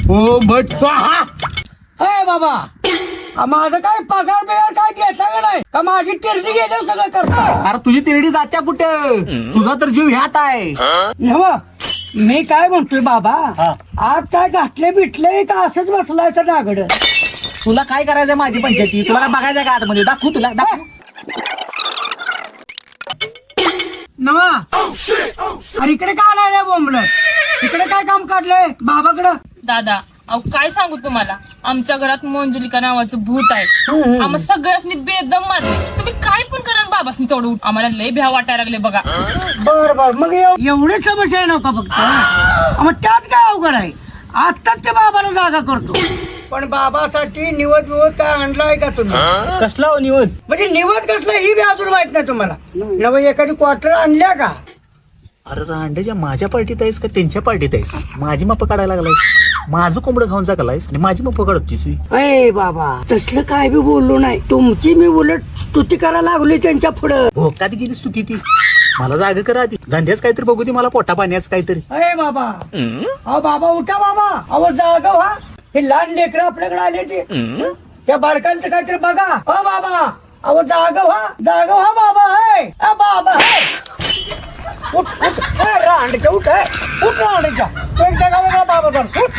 ओ भट स्वाहा. अय बाबा, माझं काय पगार बिगार काय द्यायचा का नाही का माझी तिरडी गेल्यावर सगळं करतो. अरे तुझी तिरडी जात्या कुठं? तुझा तर जीव ह्यात आहे. नव्ह, मी काय म्हणतोय बाबा, आज काय घातले बिटले का असंच बसलायचं नागड? तुला काय करायचंय माझी पंचायती? तुला काय बघायचं का आतमध्ये? दाखवू तुला, दाखवू. नवा अरे इकडे काय आलाय रे बोंबलं? इकडे काय काम काढलंय बाबाकडं? दादा अहो काय सांगू तुम्हाला, आमच्या घरात मंजुलिका नावाचं भूत आहे. आम्हाला सगळ्यांनी बेदम मारले. तुम्ही काय पण करा आणि बाबासनी तेवढं आम्हाला लय भ्या वाटायला लागले बघा. बर बर, मग एवढी समस्या आहे नका फक्त. मग त्यात काय अवघड आहे? आत्ताच ते बाबाला जागा करतो. पण बाबासाठी निवड काय आणलाय का तुम्ही? कसला हो निवड? म्हणजे निवड कसलं ही बी अजून माहित नाही तुम्हाला? नव एखादी क्वार्टर आणल्या का? अरे रांडेच्या माझ्या पार्टीत आहेस का त्यांच्या पार्टीत आहेस? माझी माप काढायला लागलायस, माझं कोंबडं खाऊन जगलायस आणि माझी माप काढतोस. अय बाबा, तसलं काय बी बोललो नाही. तुमची मी उलट स्तुती करायला लागली त्यांच्या पुढं. भोकात गेलीस तू किती? मला जागा करा आधी. धंद्याच काहीतरी बघू दे मला, पोटा पाण्याच काहीतरी. अय बाबा, अहो बाबा उठा बाबा. अहो जागा व्हा. हे लहान लेकरं आपल्याकडे आले ते, त्या बालकांचं काहीतरी बघा. अ बाबा, अहो जागा व्हा, जागा व्हा बाबा. अ बाबा उठ उठ, रांडच्या उठ, उठ रांडच्या. एक जागा वेगळा बाबा जर उठ.